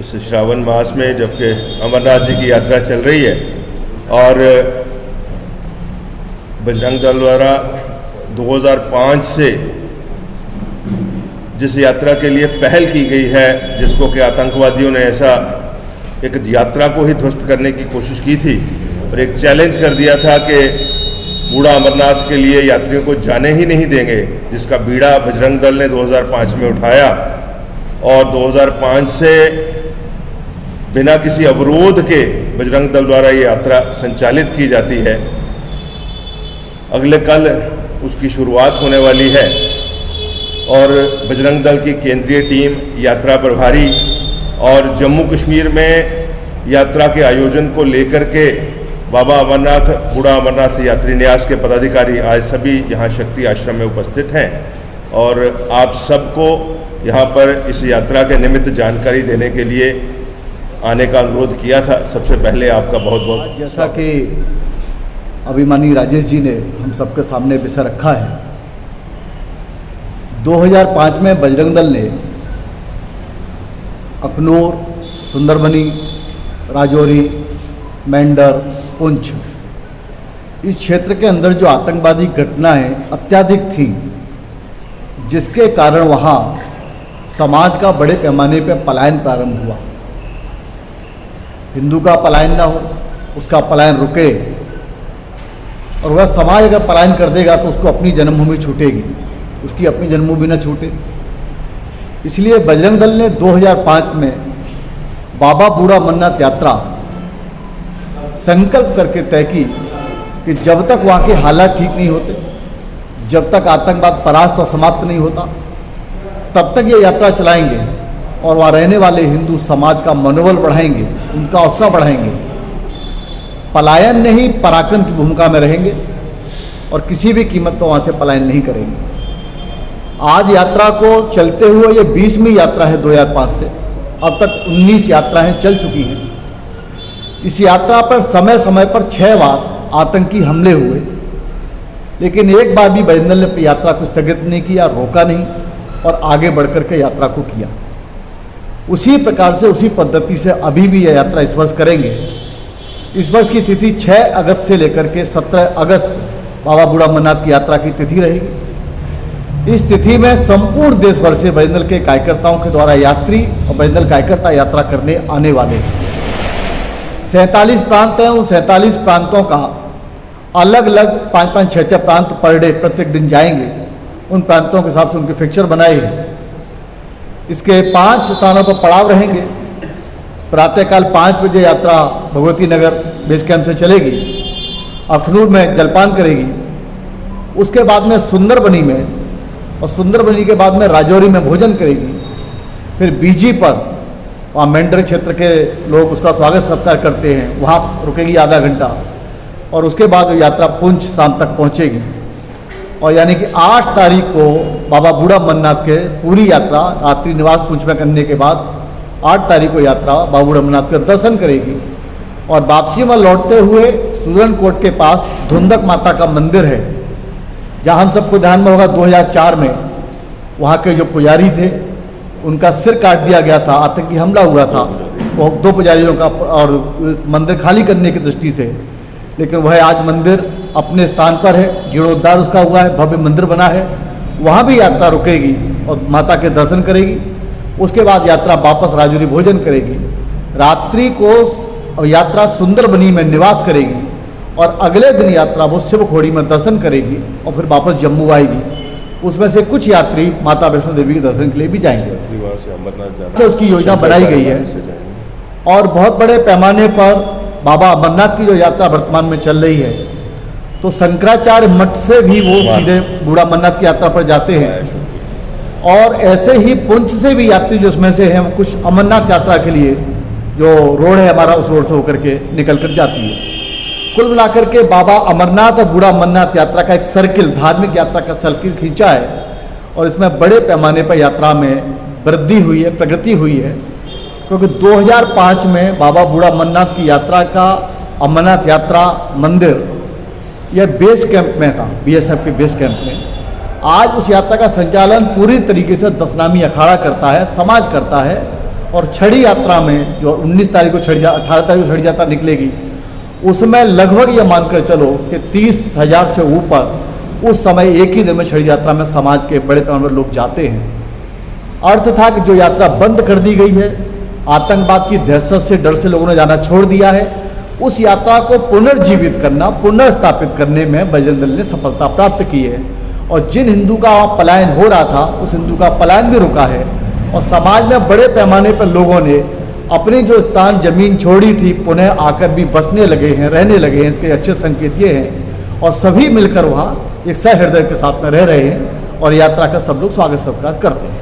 इस श्रावण मास में, जबकि अमरनाथ जी की यात्रा चल रही है और बजरंग दल द्वारा 2005 से जिस यात्रा के लिए पहल की गई है, जिसको कि आतंकवादियों ने ऐसा एक यात्रा को ही ध्वस्त करने की कोशिश की थी और एक चैलेंज कर दिया था कि बूढ़ा अमरनाथ के लिए यात्रियों को जाने ही नहीं देंगे, जिसका बीड़ा बजरंग दल ने 2005 में उठाया और 2005 से बिना किसी अवरोध के बजरंग दल द्वारा ये यात्रा संचालित की जाती है। अगले कल उसकी शुरुआत होने वाली है और बजरंग दल की केंद्रीय टीम, यात्रा प्रभारी और जम्मू कश्मीर में यात्रा के आयोजन को लेकर के बाबा अमरनाथ, बूढ़ा अमरनाथ यात्री न्यास के पदाधिकारी आज सभी यहाँ शक्ति आश्रम में उपस्थित हैं और आप सबको यहाँ पर इस यात्रा के निमित्त जानकारी देने के लिए आने का अनुरोध किया था। सबसे पहले आपका बहुत बहुत, जैसा कि अभिमानी राजेश जी ने हम सबके सामने विषय रखा है, 2005 में बजरंग दल ने अखनूर, सुंदरबनी, राजौरी, मेंढर, पुंछ, इस क्षेत्र के अंदर जो आतंकवादी घटनाएं अत्यधिक थीं, जिसके कारण वहाँ समाज का बड़े पैमाने पर पलायन प्रारंभ हुआ। हिंदू का पलायन ना हो, उसका पलायन रुके, और वह समाज अगर पलायन कर देगा तो उसको अपनी जन्मभूमि छूटेगी, उसकी अपनी जन्मभूमि न छूटे। इसलिए बजरंग दल ने 2005 में बाबा बूढ़ा अमरनाथ यात्रा संकल्प करके तय की कि जब तक वहाँ के हालात ठीक नहीं होते, जब तक आतंकवाद परास्त और समाप्त नहीं होता, तब तक ये यात्रा चलाएंगे और वहाँ रहने वाले हिंदू समाज का मनोबल बढ़ाएंगे, उनका उत्साह बढ़ाएंगे। पलायन नहीं, पराक्रम की भूमिका में रहेंगे और किसी भी कीमत पर वहाँ से पलायन नहीं करेंगे। आज यात्रा को चलते हुए ये 20वीं यात्रा है 2005 से, अब तक 19 यात्राएं चल चुकी हैं। इस यात्रा पर समय समय पर 6 बार आतंकी हमले हुए, लेकिन एक बार भी बजरंग दल ने यात्रा को स्थगित नहीं किया, रोका नहीं और आगे बढ़कर के यात्रा को किया। उसी प्रकार से, उसी पद्धति से अभी भी यह यात्रा इस वर्ष करेंगे। इस वर्ष की तिथि 6 अगस्त से लेकर के 17 अगस्त बाबा बूढ़ा अमरनाथ की यात्रा की तिथि रहेगी। इस तिथि में संपूर्ण देश भर से बजरंग दल के कार्यकर्ताओं के द्वारा यात्री और बजरंग दल कार्यकर्ता यात्रा करने आने वाले हैं। 47 प्रांत हैं, उन 47 प्रांतों का अलग अलग 5-5, 6-6 प्रांत पर डे प्रत्येक दिन जाएंगे। उन प्रांतों के हिसाब से उनके फिक्चर बनाए हैं। इसके 5 स्थानों पर पड़ाव रहेंगे। प्रातःकाल 5 बजे यात्रा भगवती नगर बेस कैंप से चलेगी, अखनूर में जलपान करेगी, उसके बाद में सुंदरबनी में, और सुंदरबनी के बाद में राजौरी में भोजन करेगी। फिर बीजी पर, वहाँ मेंढर क्षेत्र के लोग उसका स्वागत सत्कार करते हैं, वहाँ रुकेगी आधा घंटा और उसके बाद यात्रा पुंछ शाम तक पहुँचेगी। और यानी कि 8 तारीख को बाबा बूढ़ा अमरनाथ के पूरी यात्रा रात्रि निवास पुंछ में करने के बाद 8 तारीख को यात्रा बाबा बूढ़ा अमरनाथ का दर्शन करेगी और वापसी में लौटते हुए सुरनकोट के पास धुंधक माता का मंदिर है, जहाँ हम सबको ध्यान में होगा 2004 में वहाँ के जो पुजारी थे उनका सिर काट दिया गया था, आतंकी हमला हुआ था, वो 2 पुजारियों का, और मंदिर खाली करने की दृष्टि से। लेकिन वह आज मंदिर अपने स्थान पर है, जीर्णोद्धार उसका हुआ है, भव्य मंदिर बना है। वहाँ भी यात्रा रुकेगी और माता के दर्शन करेगी। उसके बाद यात्रा वापस राजौरी भोजन करेगी। रात्रि को यात्रा सुंदरबनी में निवास करेगी और अगले दिन यात्रा वो शिवखोड़ी में दर्शन करेगी और फिर वापस जम्मू आएगी। उसमें से कुछ यात्री माता वैष्णो देवी के दर्शन के लिए भी जाएंगे। से उसकी योजना बनाई गई है और बहुत बड़े पैमाने पर बाबा अमरनाथ की जो यात्रा वर्तमान में चल रही है, तो शंकराचार्य मठ से भी वो सीधे बूढ़ा अमरनाथ की यात्रा पर जाते हैं और ऐसे ही पुंछ से भी यात्री जो उसमें से हैं वो कुछ अमरनाथ यात्रा के लिए जो रोड है हमारा, उस रोड से होकर के निकल कर जाती है। कुल मिलाकर के बाबा अमरनाथ और बूढ़ा अमरनाथ यात्रा का एक सर्किल, धार्मिक यात्रा का सर्किल खींचा है और इसमें बड़े पैमाने पर यात्रा में वृद्धि हुई है, प्रगति हुई है। क्योंकि 2005 में बाबा बूढ़ा अमरनाथ की यात्रा का अमरनाथ यात्रा मंदिर यह बेस कैंप में था, बीएसएफ के बेस कैंप में। आज उस यात्रा का संचालन पूरी तरीके से दशनामी अखाड़ा करता है, समाज करता है और छड़ी यात्रा में जो 19 तारीख को 18 तारीख को छड़ी यात्रा निकलेगी, उसमें लगभग ये मानकर चलो कि 30,000 से ऊपर उस समय एक ही दिन में छड़ी यात्रा में समाज के बड़े पैमाने पर लोग जाते हैं। अर्थ था कि जो यात्रा बंद कर दी गई है, आतंकवाद की दहशत से, डर से लोगों ने जाना छोड़ दिया है, उस यात्रा को पुनर्जीवित करना, पुनर्स्थापित करने में बजरंग दल ने सफलता प्राप्त की है। और जिन हिंदू का पलायन हो रहा था, उस हिंदू का पलायन भी रुका है और समाज में बड़े पैमाने पर लोगों ने अपनी जो स्थान जमीन छोड़ी थी पुनः आकर भी बसने लगे हैं, रहने लगे हैं। इसके अच्छे संकेत ये हैं और सभी मिलकर वहाँ एक सहृदय के साथ में रह रहे हैं और यात्रा का सब लोग स्वागत सत्कार करते हैं।